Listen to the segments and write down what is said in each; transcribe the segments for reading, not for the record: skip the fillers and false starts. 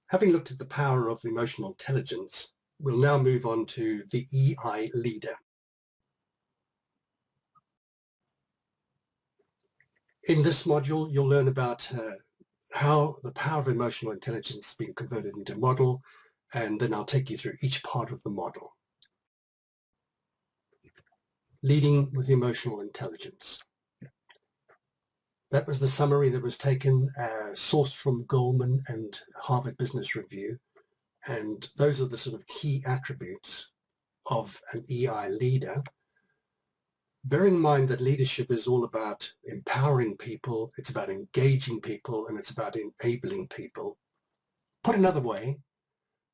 Having looked at the power of emotional intelligence, we'll now move on to the EI leader. In this module, you'll learn about how the power of emotional intelligence has been converted into model, and then I'll take you through each part of the model. Leading with emotional intelligence. That was the summary that was taken, sourced from Goldman and Harvard Business Review. And those are the sort of key attributes of an EI leader. Bear in mind that leadership is all about empowering people, it's about engaging people, and it's about enabling people. Put another way,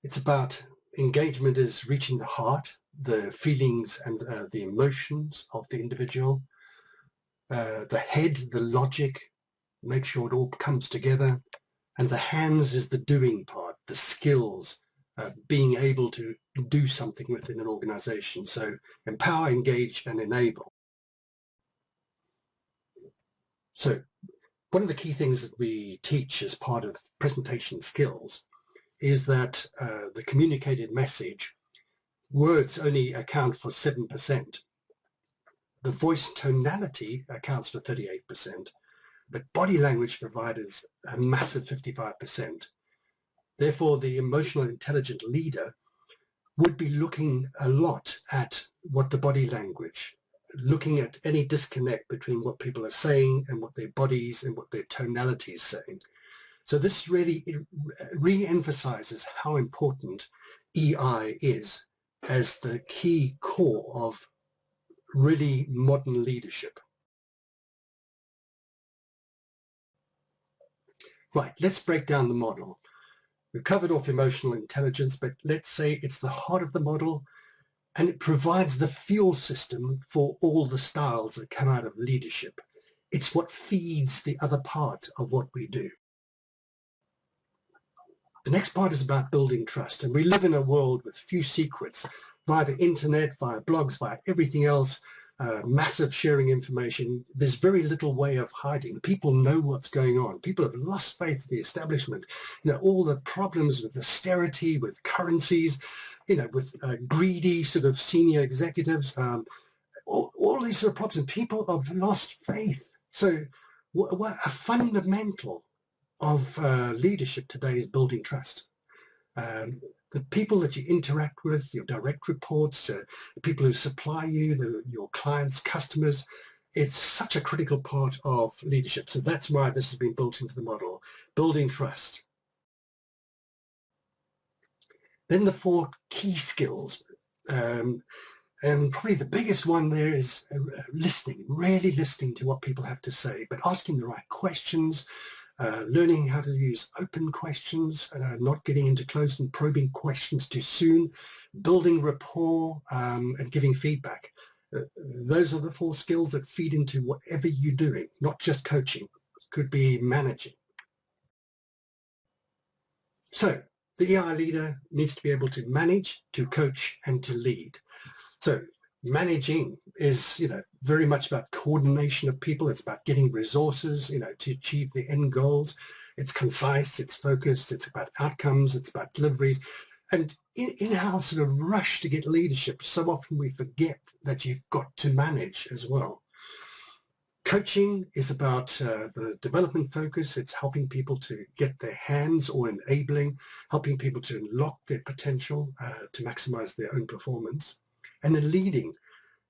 it's about engagement is reaching the heart, the feelings and the emotions of the individual. The head, the logic, make sure it all comes together. And the hands is the doing part, the skills of being able to do something within an organization. So empower, engage, and enable. So one of the key things that we teach as part of presentation skills is that the communicated message, words only account for 7%. The voice tonality accounts for 38%, but body language provides a massive 55%. Therefore, the emotional intelligent leader would be looking a lot at what the body language, looking at any disconnect between what people are saying and what their bodies and what their tonality is saying. So this really re-emphasizes how important EI is as the key core of really modern leadership. Right, let's break down the model. We've covered off emotional intelligence, but let's say it's the heart of the model and it provides the fuel system for all the styles that come out of leadership. It's what feeds the other part of what we do. The next part is about building trust, and we live in a world with few secrets via the internet, via blogs, via everything else, massive sharing information. There's very little way of hiding. People know what's going on. People have lost faith in the establishment. You know, all the problems with austerity, with currencies, you know, with greedy sort of senior executives, all these sort of problems, and people have lost faith. So a fundamental of leadership today is building trust. The people that you interact with, your direct reports, the people who supply you, your clients, customers, it's such a critical part of leadership. So that's why this has been built into the model, building trust. Then the 4 key skills, and probably the biggest one there is listening, really listening to what people have to say, but asking the right questions, learning how to use open questions, not getting into closed and probing questions too soon, building rapport, and giving feedback. Those are the 4 skills that feed into whatever you're doing, not just coaching. It could be managing. So the EI leader needs to be able to manage, to coach, and to lead. So managing is, you know, very much about coordination of people. It's about getting resources, you know, to achieve the end goals. It's concise, it's focused, it's about outcomes, it's about deliveries. And in our sort of rush to get leadership, so often we forget that you've got to manage as well. Coaching is about the development focus. It's helping people to get their hands, or enabling, helping people to unlock their potential to maximize their own performance. And then leading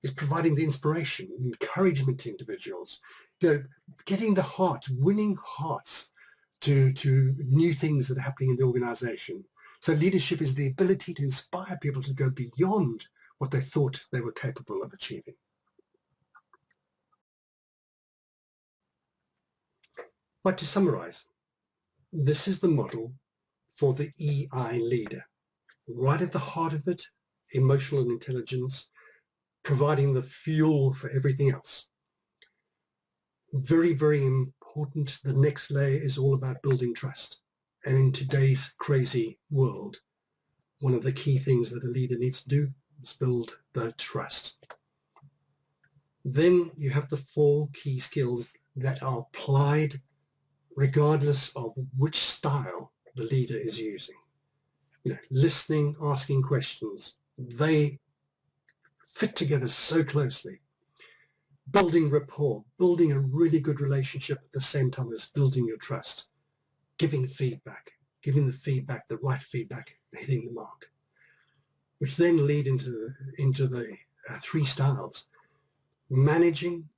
is providing the inspiration and encouragement to individuals, you know, getting the heart, winning hearts to new things that are happening in the organization. So leadership is the ability to inspire people to go beyond what they thought they were capable of achieving. But to summarize, this is the model for the EI leader. Right at the heart of it, emotional intelligence, providing the fuel for everything else. Very, very important. The next layer is all about building trust. And in today's crazy world, one of the key things that a leader needs to do is build the trust. Then you have the 4 key skills that are applied regardless of which style the leader is using. Listening, asking questions, they fit together so closely. Building rapport, building a really good relationship at the same time as building your trust. Giving feedback, giving the feedback, the right feedback, hitting the mark, which then lead into the 3 styles: managing,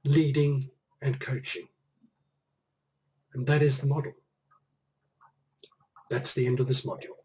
leading, and coaching. And that is the model. That's the end of this module.